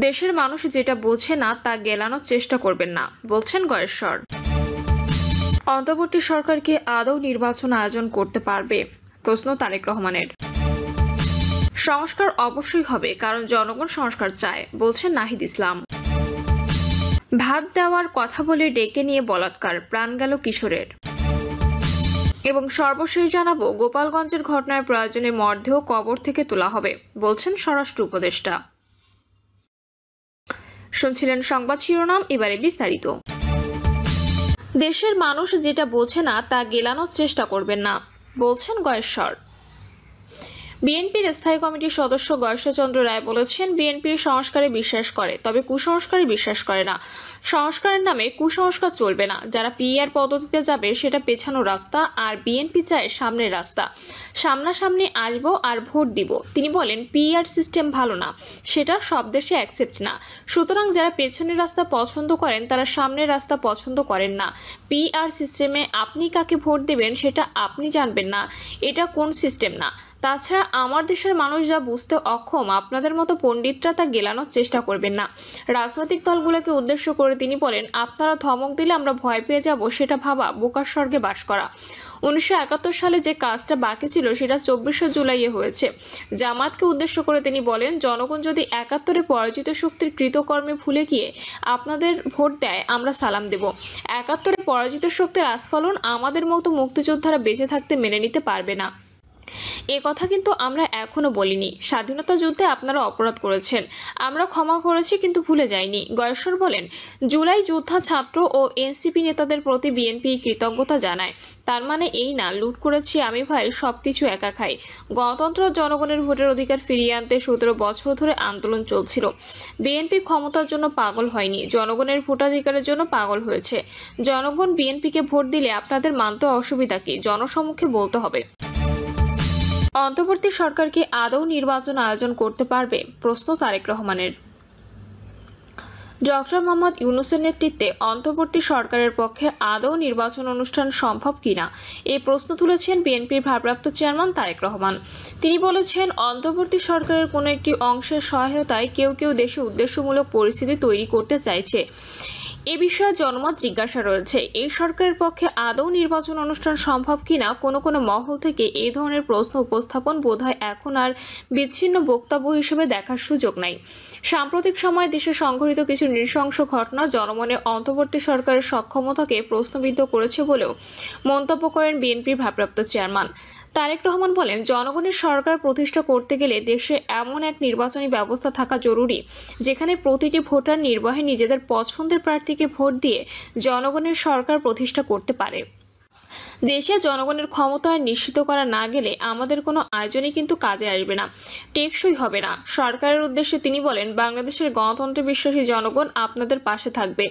দেশের মানুষ যেটা বোঝে না তা গেলানোর চেষ্টা করবেন না, বলছেন গয়েশ্বর। অন্তর্বর্তী সরকার কি আদৌ নির্বাচন আয়োজন করতে পারবে? প্রশ্ন তারেক রহমানের। সংস্কার অবশ্যই হবে, কারণ জনগণ সংস্কার চায়, বলছেন নাহিদ ইসলাম। ভাত দেওয়ার কথা বলে ডেকে নিয়ে বলাৎকার, প্রাণ গেল কিশোরের। এবং সর্বশেষ জানাবো, গোপালগঞ্জের ঘটনায় প্রয়োজনে মরদেহ কবর থেকে তোলা হবে, বলছেন স্বরাষ্ট্র উপদেষ্টা। শুনছিলেন সংবাদ শিরোনাম, এবারে বিস্তারিত। দেশের মানুষ যেটা বোঝে না তা গেলানোর চেষ্টা করবেন না, বলছেন গয়েশ্বর। বিএনপির স্থায়ী কমিটির সদস্য গয়েশ্বরচন্দ্র রায় বলেছেন, বিএনপি সংস্কারে বিশ্বাস করে, তবে কুসংস্কারে বিশ্বাস করে না। সংস্কারের নামে কুসংস্কার চলবে না। যারা পিআর পদ্ধতিতে যাবে সেটা পেছানো রাস্তা, আর বিএনপি চায় সামনের রাস্তা। সামনাসামনি আসবো আর ভোট দিব। তিনি বলেন, পিআর সিস্টেম ভালো না, সেটা সব দেশে অ্যাকসেপ্ট না। সুতরাং যারা পেছনের রাস্তা পছন্দ করেন তারা সামনের রাস্তা পছন্দ করেন না। পিআর সিস্টেমে আপনি কাকে ভোট দেবেন সেটা আপনি জানবেন না, এটা কোন সিস্টেম না। তাছাড়া আমার দেশের মানুষ যা বুঝতে অক্ষম, আপনাদের মতো পণ্ডিতরা তা গেলানোর চেষ্টা করবেন না। রাজনৈতিক দলগুলোকে উদ্দেশ্য করে তিনি বলেন, আপনারা ধমক দিলে আমরা ভয় পেয়ে যাব, সেটা ভাবা বোকার স্বর্গে বাস করা। 1971 সালে যে কাজটা বাকি ছিল সেটা 24শে জুলাইয়ে হয়েছে। জামাতকে উদ্দেশ্য করে তিনি বলেন, জনগণ যদি 71-এ পরাজিত শক্তির কৃতকর্মে ভুলে গিয়ে আপনাদের ভোট দেয়, আমরা সালাম দেব। 71-এ পরাজিত শক্তির আস্ফালন আমাদের মতো মুক্তিযোদ্ধারা বেঁচে থাকতে মেনে নিতে পারবে না। এ কথা কিন্তু আমরা এখনো বলিনি। স্বাধীনতা যুদ্ধে আপনারা অপরাধ করেছেন, আমরা ক্ষমা করেছি, কিন্তু ভুলে যাইনি। গয়েশ্বর বলেন, জুলাই যোদ্ধা, ছাত্র ও এনসিপি নেতাদের প্রতি বিএনপি কৃতজ্ঞতা জানায়। তার মানে এই না লুট করেছি আমি ভাই, সবকিছু একা খাই। গণতন্ত্র, জনগণের ভোটের অধিকার ফিরিয়ে আনতে 17 বছর ধরে আন্দোলন চলছিল। বিএনপি ক্ষমতার জন্য পাগল হয়নি, জনগণের ভোটাধিকারের জন্য পাগল হয়েছে। জনগণ বিএনপিকে ভোট দিলে আপনাদের মানতে অসুবিধা কি, জনসম্মুখে বলতে হবে। অন্তর্বর্তী সরকার কি আদৌ নির্বাচন আয়োজন করতে পারবে? প্রশ্ন তারেক রহমানের। ডক্টর মোহাম্মদ ইউনূসের নেতৃত্বে অন্তর্বর্তী সরকারের পক্ষে আদৌ নির্বাচন অনুষ্ঠান সম্ভব কিনা এই প্রশ্ন তুলেছেন বিএনপির ভারপ্রাপ্ত চেয়ারম্যান তারেক রহমান। তিনি বলেছেন, অন্তর্বর্তী সরকারের কোনো একটি অংশের সহায়তায় কেউ কেউ দেশে উদ্দেশ্যমূলক পরিস্থিতি তৈরি করতে চাইছে। এ বিষয়ে জনমত জিজ্ঞাসা রয়েছে। এই সরকারের পক্ষে আদৌ নির্বাচন অনুষ্ঠান সম্ভব কিনা কোনো কোনো মহল থেকে এই ধরনের প্রশ্ন উপস্থাপন বোধহয় এখন আর বিচ্ছিন্ন বক্তব্য হিসেবে দেখার সুযোগ নাই। সাম্প্রতিক সময়ে দেশে সংঘটিত কিছু নৃশংস ঘটনা জনমনে অন্তর্বর্তী সরকারের সক্ষমতাকে প্রশ্নবিদ্ধ করেছে বলেও মন্তব্য করেন বিএনপির ভারপ্রাপ্ত চেয়ারম্যান তারেক রহমান। বলেন, জনগণের সরকার প্রতিষ্ঠা করতে গেলে দেশে এমন এক নির্বাচনী ব্যবস্থা থাকা জরুরি, যেখানে প্রতিটি ভোটার নির্ভয়ে নিজেদের পছন্দের প্রার্থীকে ভোট দিয়ে জনগণের সরকার প্রতিষ্ঠা করতে পারে। দেশে জনগণের ক্ষমতা নিশ্চিত করা না গেলে আমাদের কোনো আয়োজনই কিন্তু কাজে আসবে না, টেকসই হবে না। সরকারের উদ্দেশ্যে তিনি বলেন, বাংলাদেশের গণতন্ত্রে বিশ্বাসী জনগণ আপনাদের পাশে থাকবে,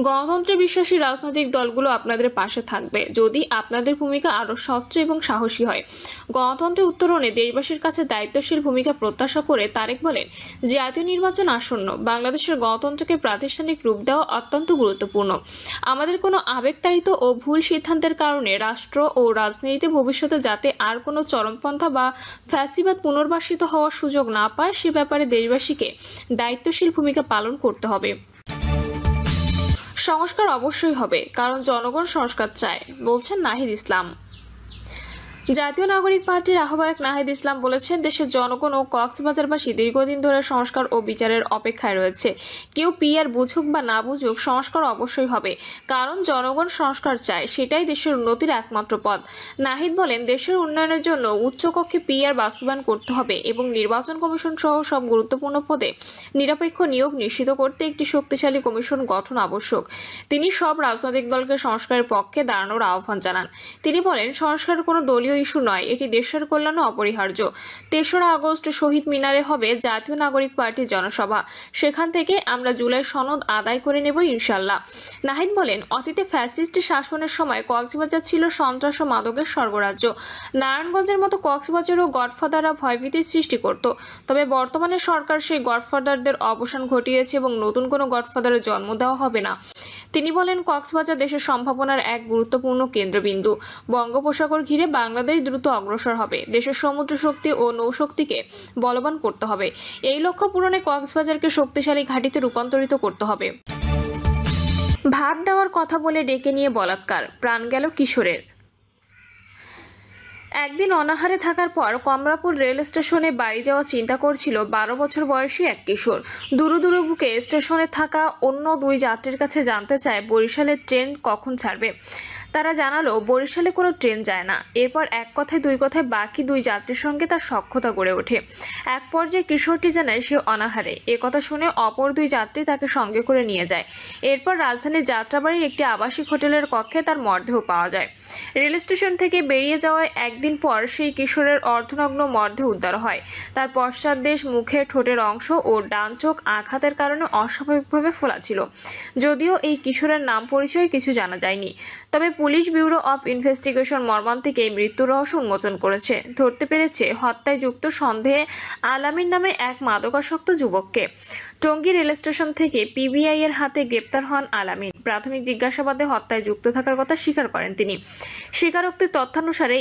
গণতন্ত্রে বিশ্বাসী রাজনৈতিক দলগুলো আপনাদের পাশে থাকবে, যদি আপনাদের ভূমিকা আরও স্বচ্ছ এবং সাহসী হয়। গণতন্ত্রের উত্তরণে দেশবাসীর কাছে দায়িত্বশীল ভূমিকা প্রত্যাশা করে তারেক বলেন, জাতীয় নির্বাচন আসন্ন, বাংলাদেশের গণতন্ত্রকে প্রাতিষ্ঠানিক রূপ দেওয়া অত্যন্ত গুরুত্বপূর্ণ। আমাদের কোনো আবেগতাড়িত ও ভুল সিদ্ধান্তের কারণে রাষ্ট্র ও রাজনীতিতে ভবিষ্যতে যাতে আর কোনো চরমপন্থা বা ফ্যাসিবাদ পুনর্বাসিত হওয়ার সুযোগ না পায়, সে ব্যাপারে দেশবাসীকে দায়িত্বশীল ভূমিকা পালন করতে হবে। সংস্কার অবশ্যই হবে, কারণ জনগণ সংস্কার চায়, বলছেন নাহিদ ইসলাম। জাতীয় নাগরিক পার্টির আহ্বায়ক নাহিদ ইসলাম বলেছেন, দেশের জনগণ ও কক্সবাজারবাসী দীর্ঘদিন ধরে সংস্কার ও বিচারের অপেক্ষায় রয়েছে। কেউ পিআর বুঝুক বা না বুঝুক, সংস্কার অবশ্যই হবে, কারণ জনগণ সংস্কার চায়, সেটাই দেশের উন্নতির একমাত্র পথ। নাহিদ বলেন, দেশের উন্নয়নের জন্য উচ্চকক্ষে পিআর বাস্তবায়ন করতে হবে এবং নির্বাচন কমিশন সহ সব গুরুত্বপূর্ণ পদে নিরপেক্ষ নিয়োগ নিশ্চিত করতে একটি শক্তিশালী কমিশন গঠন আবশ্যক। তিনি সব রাজনৈতিক দলকে সংস্কারের পক্ষে দাঁড়ানোর আহ্বান জানান। তিনি বলেন, সংস্কার কোনো দলীয় ইস্যু নয়, এটি দেশের কল্যাণে অপরিহার্য। 3রা আগস্ট শহীদ মিনারে হবে জাতীয় নাগরিক পার্টির জনসভা, সেখান থেকে আমরা জুলাই সনদ আদায় করে নেব ইনশাল্লাহ। নাহিদ বলেন, অতীতে ফ্যাসিস্ট শাসনের সময় কক্সবাজার ছিল সন্ত্রাস ও মাদকের স্বর্গরাজ্য। নারায়ণগঞ্জের মতো কক্সবাজারও গডফাদাররা ভয়ভীতির সৃষ্টি করত, তবে বর্তমানে সরকার সেই গডফাদারদের অবসান ঘটিয়েছে এবং নতুন কোনো গডফাদারের জন্ম দেওয়া হবে না। তিনি বলেন, কক্সবাজার দেশের সম্ভাবনার এক গুরুত্বপূর্ণ কেন্দ্রবিন্দু। বঙ্গোপসাগর ঘিরে বাংলাদেশ বাংলাদেশ দ্রুত অগ্রসর হবে। দেশের সমুদ্র শক্তি ও নৌশক্তিকে বলবান করতে হবে। এই লক্ষ্য পূরণে কক্সবাজারকে শক্তিশালী ঘাঁটিতে রূপান্তরিত করতে হবে। ভাত দেওয়ার কথা বলে ডেকে নিয়ে বলাৎকার, প্রাণ গেল কিশোরের। একদিন অনাহারে থাকার পর কমলাপুর রেল স্টেশনে বাড়ি যাওয়া চিন্তা করছিল 12 বছর বয়সী এক কিশোর। দুরু বুকে স্টেশনে থাকা অন্য 2 যাত্রীর কাছে জানতে চায় বরিশালের ট্রেন কখন ছাড়বে। তারা জানালো বরিশালে কোনো ট্রেন যায় না। এরপর এক কথায় 2 কথায় বাকি 2 যাত্রীর সঙ্গে তার সখ্যতা গড়ে ওঠে। এক পর্যায়ে কিশোরটি জানায় সে অনাহারে। কথা শুনে অপর 2 যাত্রী তাকে সঙ্গে করে নিয়ে যায়। এরপর রাজধানীর যাত্রাবাড়ির একটি আবাসিক হোটেলের কক্ষে তার মরদেহ পাওয়া যায়। রেল স্টেশন থেকে বেরিয়ে যাওয়ায় একদিন পর সেই কিশোরের অর্ধনগ্ন মরদেহ উদ্ধার হয়। তার পশ্চাৎদেশ, মুখে, ঠোঁটের অংশ ও ডান চোখ আঘাতের কারণে অস্বাভাবিকভাবে ফোলা ছিল। যদিও এই কিশোরের নাম পরিচয় কিছু জানা যায়নি। তবে পুলিশ ব্যুরো অফ ইনভেস্টিগেশন মর্মান্তিক এই মৃত্যুর রহস্য উন্মোচন করেছে। ধরতে পেরেছে হত্যায় যুক্ত সন্দেহে আলামিন নামে এক মাদকাসক্ত যুবককে। টঙ্গী রেল স্টেশন থেকে পিবিআই এর হাতে গ্রেপ্তার হন আলামিন। প্রাথমিক জিজ্ঞাসাবাদে হত্যায় যুক্ত থাকার কথা স্বীকার করেন তিনি। স্বীকারোক্তির তথ্যানুসারে